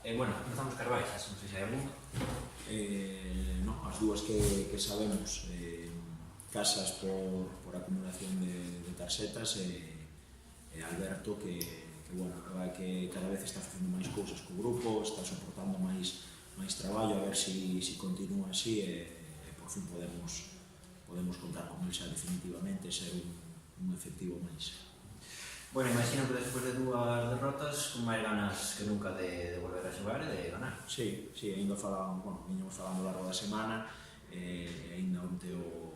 Bueno, empezamos Carbaixas, non sei se hai algún. No, as dúas que sabemos, Casas por acumulación de tarxetas e Alberto bueno, que cada vez está facendo máis cousas co grupo, está soportando máis traballo, a ver se continúa así e por fin podemos contar con el xa definitivamente e ser un efectivo máis. Bueno, imagino que despois de dúas derrotas con máis ganas que nunca de volver a xogar e de ganar. Sí, ainda viñamos falando ao largo da semana e ainda onte o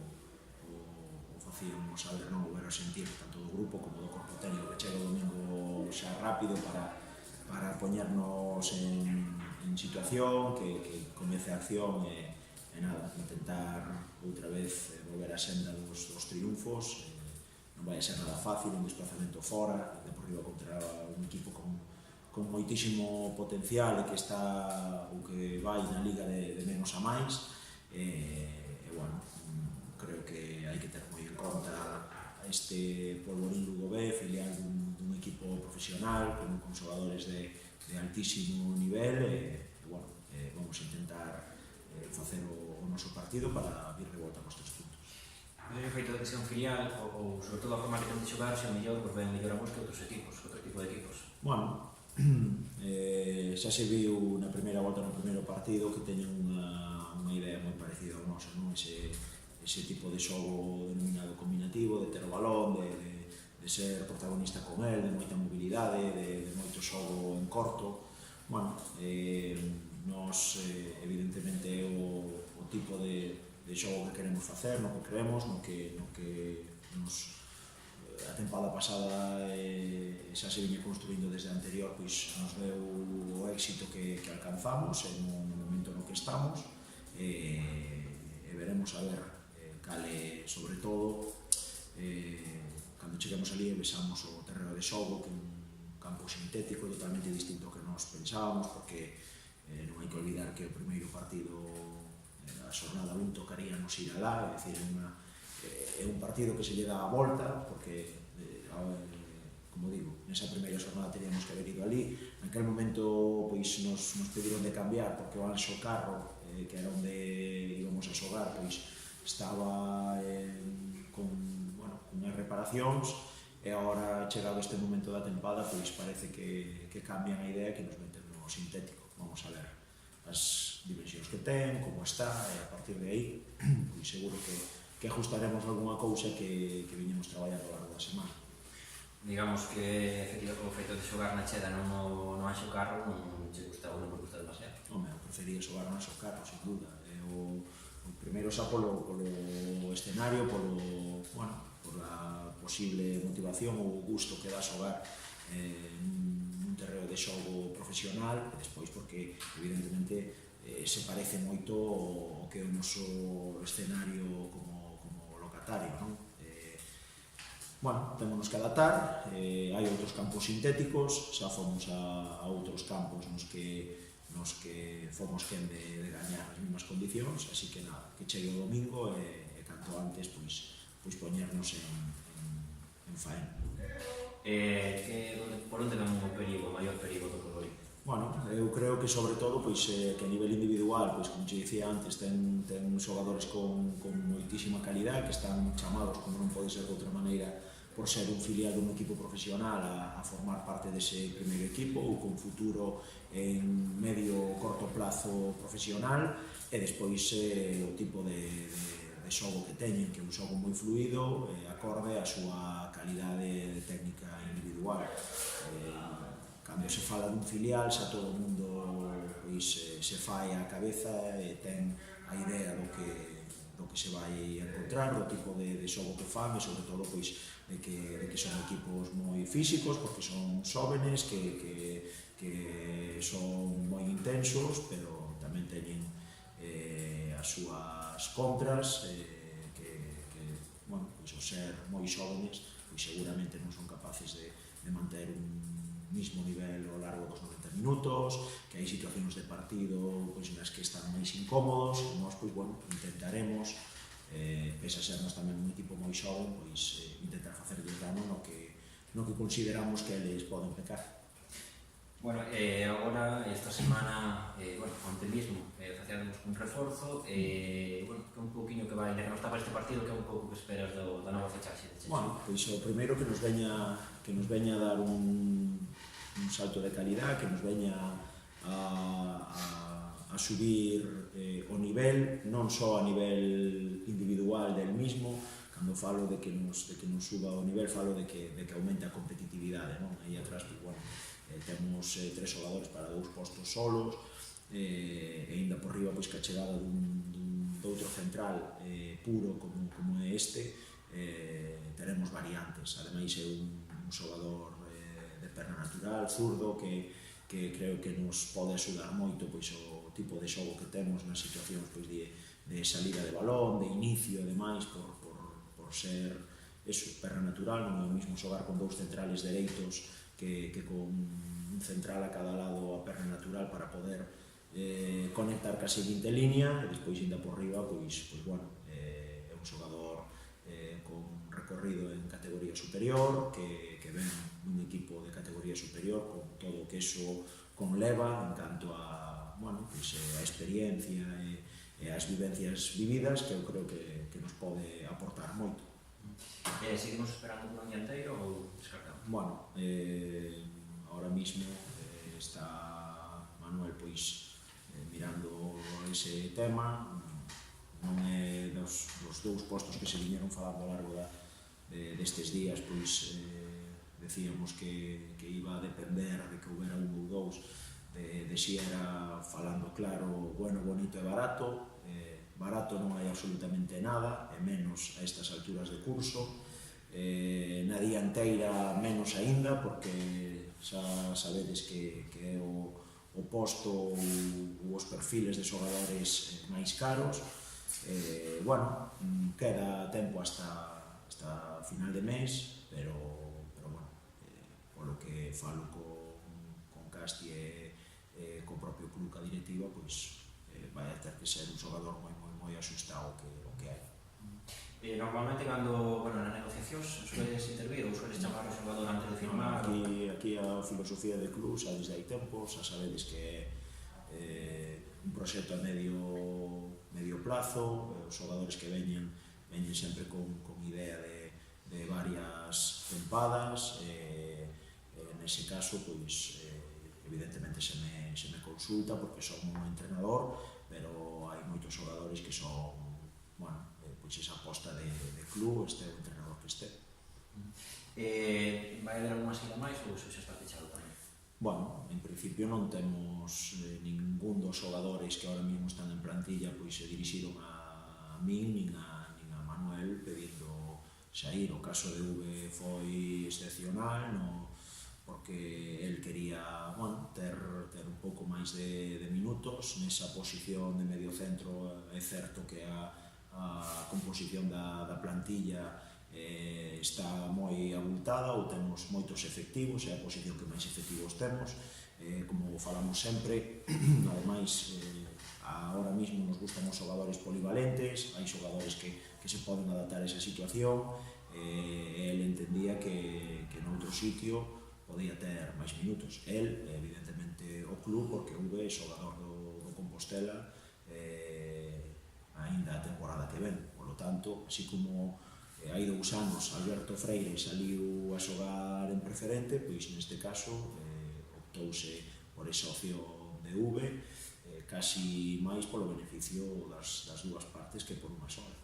facíamos saber, non, o ver a sentir tanto do grupo como do corpo técnico que chega o domingo xa rápido para poñernos en situación, que comece a acción e nada, intentar outra vez volver a senda dos triunfos. Non vai a ser nada fácil, un desplazamento fora, de por riba contra un equipo con moitísimo potencial e que está o que vai na liga de menos a máis e bueno, creo que hai que ter moi en conta este Polvorín Lugo B, filial dun equipo profesional con xogadores de altísimo nivel e bueno, vamos a intentar facer o noso partido para vir de volta cos 3 puntos. O feito de que sea un filial ou sobre todo a forma que ten de xogar se o mellor ben melloramos que outros equipos, outro tipo de equipos. Bueno, xa se viu na primeira volta no primeiro partido que teñen unha idea moi parecida ao noso, non? Ese tipo de xogo denominado combinativo, de ter o balón, de ser protagonista con el, de moita mobilidade, de moito xogo en corto. Bueno, nos evidentemente é o tipo de xogo que queremos facer, no que creemos, no que a tempada pasada xa se viña construindo desde a anterior, pois nos deu o éxito que alcanzamos no momento no que estamos e veremos a ver cale, sobre todo cando cheguemos ali e vexamos o terreno de xogo, que é un campo sintético totalmente distinto ao que nos pensábamos, porque non hai que olvidar que o primeiro partido a xornada 1 tocaríamos ir alá, é dicir, é un partido que se lle dá a volta, porque, como digo, nesa primeira xornada teríamos que haber ido ali. Naquel momento nos pediron de cambiar, porque o Anxo Carro, que era onde íbamos a xogar, estaba con unhas reparacións, e agora, chegado este momento da tempada, parece que cambian a idea que nos meten no sintético. Vamos a ver as dimensións que ten, como está, e a partir de aí, seguro que ajustaremos algunha cousa que viñemos traballando ao largo da semana. Digamos que o feito de xogar na Cheda non Anxo Carro non che gusta ou non me gusta demasiado. Home, eu prefería xogar no Anxo Carro, sin duda. O primeiro xa polo escenario, pola posible motivación ou gusto que dá xogar nun terreo de xogo profesional, e despois porque, evidentemente, se parece moito o que é o noso escenario como locatario, non? Bueno, temos que adaptar, hai outros campos sintéticos, xa fomos a outros campos nos que fomos quen de gañar as mesmas condicións, así que nada, que chegue o domingo e canto antes poñernos en faena. Por onde ven o maior perigo do Polvorín? Bueno, eu creo que sobre todo que a nivel individual, como te dicía antes, ten xogadores con moitísima calidad que están chamados, como non pode ser de outra maneira, por ser un filial dun equipo profesional a formar parte dese primeiro equipo ou con futuro en medio corto plazo profesional, e despois o tipo de xogo que teñen, que é un xogo moi fluido, acorde á súa calidade técnica individual. Cando se fala dun filial, xa todo o mundo se fai a cabeza e ten a idea do que se vai encontrar, do tipo de xogo que fan e, sobre todo, de que son equipos moi físicos, porque son xóvenes, que son moi intensos, pero tamén teñen as súas contras, ao ser moi xóvenes, seguramente non son capaces de manter un mismo nivel ao largo dos 90 minutos, que hai situacións de partido nas que están máis incómodos, e nós intentaremos, pese a sernos tamén un equipo moi xoven, intentar facer dano no que consideramos que eles poden pecar. Bueno, agora, esta semana, bueno, onte mismo, facíamos un reforzo, bueno, que un pouquiño que vai, que non está para este partido, que é un pouco que esperas da nova fechaxe de Chechu. Bueno, pois o primeiro que nos veña a dar un salto de calidad, que nos veña a subir o nivel, non só a nivel individual del mismo. Cando falo de que nos suba o nivel, falo de que aumente a competitividade, non? Aí atrás, pues, bueno, temos 3 xogadores para 2 postos solos, e ainda por riba, pois, que a chegada doutro central puro como é este, teremos variantes. Ademais, é un xogador de perna natural, zurdo, que creo que nos pode axudar moito, pois, o tipo de xogo que temos nas situacións, pois, de salida de balón, de inicio e demais, por ser eso, perna natural. Non é o mismo xogar con 2 centrales dereitos que con un central a cada lado a perna natural para poder conectar ca seguinte línea, e despois ainda por riba, pois bueno, é un xogador con recorrido en categoría superior, que ven un equipo de categoría superior con todo o que eso conleva en canto a, bueno, pois, a experiencia e as vivencias vividas, que eu creo que nos pode aportar moito. Seguimos esperando por un dianteiro ou descartamos? Bueno, ahora mismo está Manuel, pois, mirando ese tema. Non é dos 2 postos que se viñeron falando ao largo destes días, pois decíamos que iba a depender de que houbera un ou 2 de si era, falando claro, bueno, bonito e barato. Barato non hai absolutamente nada, e menos a estas alturas de curso. Na dianteira menos aínda, porque xa sabedes que é o posto ou os perfiles de xogadores máis caros. Bueno, queda tempo hasta final de mes, pero bueno, polo que falo con Casti e co propio club, ca directiva, pois vai a ter que ser un xogador moi axustado o que hai. Normalmente, cando, bueno, nas negociacións, sueles intervir ou sueles chamar ao xogador antes de firmar? Aquí a filosofía de club xa desde hai tempo, xa sabedes que é un proxecto a medio plazo. Os xogadores que veñen sempre con idea de varias tempadas, nese caso, pois, evidentemente se me consulta, porque son un entrenador, pero hai moitos xogadores que son, bueno, pois esa aposta de club, este é o entrenador que este. Vai haber algunha saída máis ou iso xa está fechado tamén? Bueno, en principio non temos ningún dos xogadores que ahora mesmo están en plantilla, pois se dirixiron a min nin a Manuel pedindo saír. O caso de V foi excepcional, porque el quería, bueno, ter un pouco máis de minutos nesa posición de medio centro. É certo que a composición da plantilla está moi abultada, ou temos moitos efectivos, é a posición que máis efectivos temos. Como falamos sempre, ademais, ahora mismo nos gustan os xogadores polivalentes, hai xogadores que se poden adaptar a esa situación, e el entendía que noutro sitio podía ter máis minutos. El, evidentemente, o club, porque V é xogador do Compostela aínda a temporada que ven. Por lo tanto, así como hai 2 anos Alberto Freire saliu a xogar en preferente, pois neste caso optouse por esa opción de V, casi máis polo beneficio das 2 partes que por unha sola.